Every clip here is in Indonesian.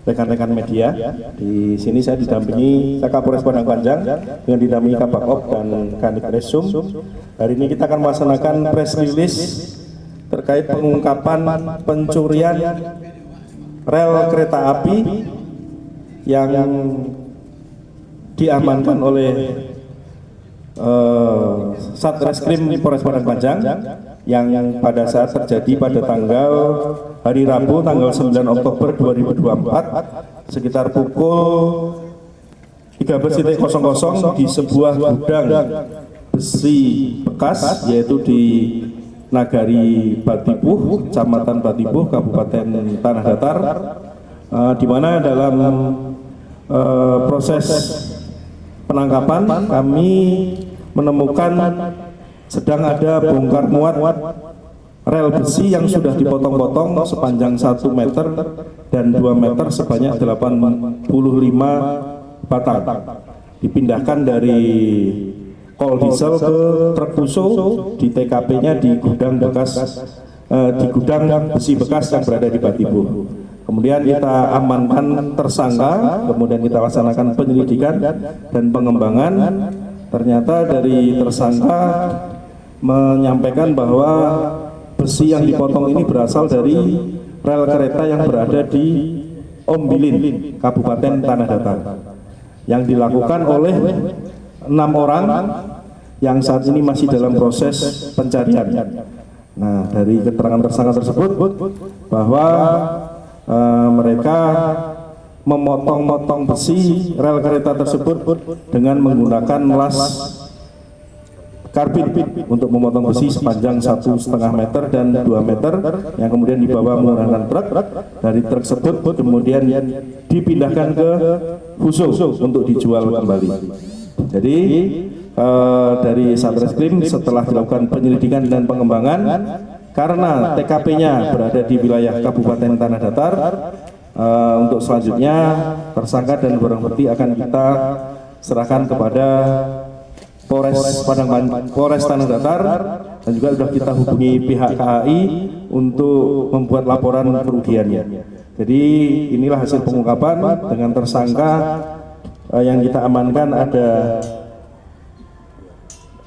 rekan-rekan media. Di sini saya didampingi Kapolres Padang Panjang dengan didampingi Kabak-Op dan Kanit Resum. Hari ini kita akan melaksanakan press release terkait pengungkapan pencurian rel kereta api yang diamankan oleh Satreskrim Polres Padang Panjang yang pada saat terjadi pada tanggal hari Rabu tanggal 9 Oktober 2024 sekitar pukul 13.00 di sebuah gudang besi bekas yaitu di Nagari Batipuh, Kecamatan Batipuh, Kabupaten Tanah Datar, di mana dalam proses penangkapan kami menemukan sedang ada bongkar muat rel besi yang sudah dipotong-potong sepanjang 1 meter dan 2 meter sebanyak 85 batang dipindahkan dari kol diesel ke truk fuso di TKP-nya di gudang bekas di gudang besi bekas yang berada di Batipuh. Kemudian kita amankan tersangka, kemudian kita laksanakan penyelidikan dan pengembangan. Ternyata dari tersangka menyampaikan bahwa besi yang dipotong ini berasal dari rel kereta yang berada di Ombilin, Kabupaten Tanah Datar, yang dilakukan oleh 6 orang yang saat ini masih dalam proses pencarian. Nah, dari keterangan tersangka tersebut bahwa mereka memotong-motong besi rel kereta tersebut dengan menggunakan las karbit untuk memotong besi sepanjang 1,5 meter dan 2 meter yang kemudian dibawa menggunakan truk. Dari truk tersebut kemudian dipindahkan ke fuso untuk dijual kembali. Jadi dari Satreskrim setelah dilakukan penyelidikan dan pengembangan, karena TKP-nya berada di wilayah Kabupaten Tanah Datar, untuk selanjutnya tersangka dan barang bukti akan kita serahkan kepada Polres Tanah Datar, dan juga sudah kita hubungi pihak KAI untuk membuat laporan kerugiannya. Jadi inilah hasil pengungkapan dengan tersangka yang kita amankan ada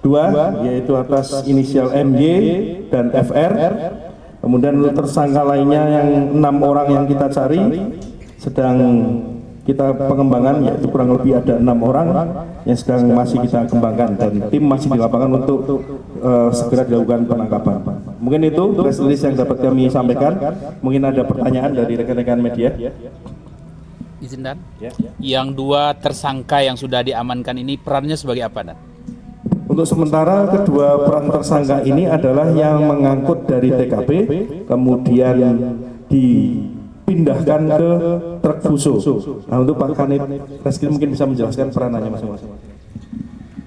2, yaitu atas inisial MY dan FR. Kemudian tersangka lainnya yang 6 orang yang kita cari sedang kita pengembangan, yaitu kurang lebih ada 6 orang yang sedang masih kita kembangkan dan tim masih di lapangan untuk segera dilakukan penangkapan. Mungkin itu press release yang dapat kami sampaikan. Mungkin ada pertanyaan dari rekan-rekan media. Izin Dan, yang 2 tersangka yang sudah diamankan ini perannya sebagai apa, Dan? Untuk sementara kedua peran tersangka ini adalah yang mengangkut dari TKP, kemudian dipindahkan ke truk fuso. Nah, untuk Pak Kanit Reskrim mungkin bisa menjelaskan peranannya masing-masing.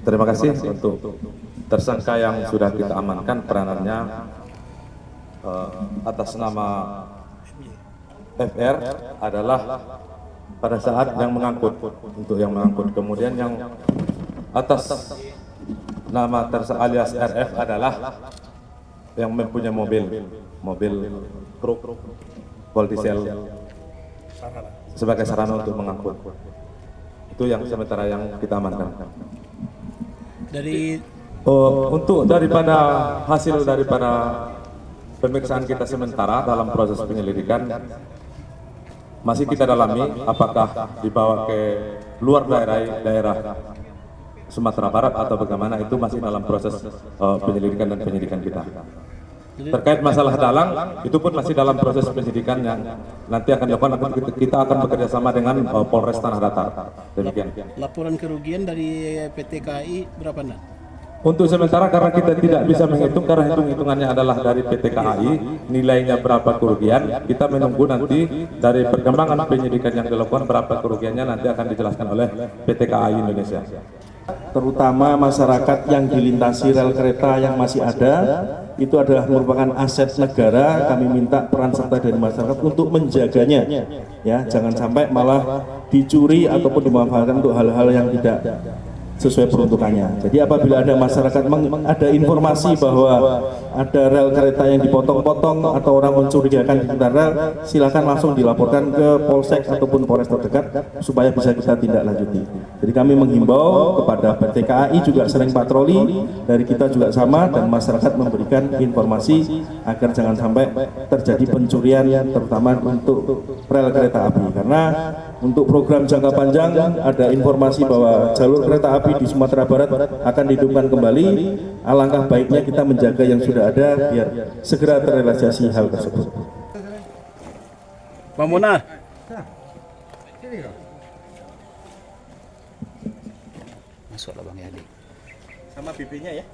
Terima kasih untuk tersangka yang sudah kita amankan. Peranannya atas nama FR adalah pada saat yang mengangkut, untuk yang mengangkut. Kemudian yang atas nama alias RF adalah yang mempunyai mobil truk kol diesel sebagai sarana untuk mengangkut. Itu yang sementara yang kita amankan. Untuk daripada hasil daripada pemeriksaan kita sementara dalam proses penyelidikan masih kita dalami apakah dibawa ke luar daerah Sumatera Barat atau bagaimana, itu masih dalam proses penyelidikan dan penyidikan kita. Terkait masalah dalang, itu pun masih dalam proses penyidikan yang nanti akan dilakukan. Kita akan bekerja sama dengan Polres Tanah Datar. Demikian. Laporan kerugian dari PT KAI berapa, Nak? Untuk sementara karena kita tidak bisa menghitung, karena hitung-hitungannya adalah dari PT KAI, nilainya berapa kerugian, kita menunggu nanti dari perkembangan penyidikan yang dilakukan berapa kerugiannya nanti akan dijelaskan oleh PT KAI Indonesia. Terutama masyarakat yang dilintasi rel kereta yang masih ada, itu adalah merupakan aset negara. Kami minta peran serta dari masyarakat untuk menjaganya, ya, jangan sampai malah dicuri ataupun dimanfaatkan untuk hal-hal yang tidak sesuai peruntukannya. Jadi apabila ada masyarakat ada informasi bahwa ada rel kereta yang dipotong-potong atau orang mencurigakan di sekitar rel, silakan langsung dilaporkan ke Polsek ataupun Polres terdekat supaya bisa kita tindak lanjuti. Jadi kami menghimbau kepada PT KAI juga sering patroli, dari kita juga sama, dan masyarakat memberikan informasi agar jangan sampai terjadi pencurian terutama untuk rel kereta api. Karena untuk program jangka panjang ada informasi bahwa jalur kereta api di Sumatera Barat akan dihidupkan kembali. Alangkah baiknya kita menjaga yang sudah ada biar segera terrealisasi hal tersebut. Bang Munar. Masuklah Bang Yadi. Sama BP-nya ya.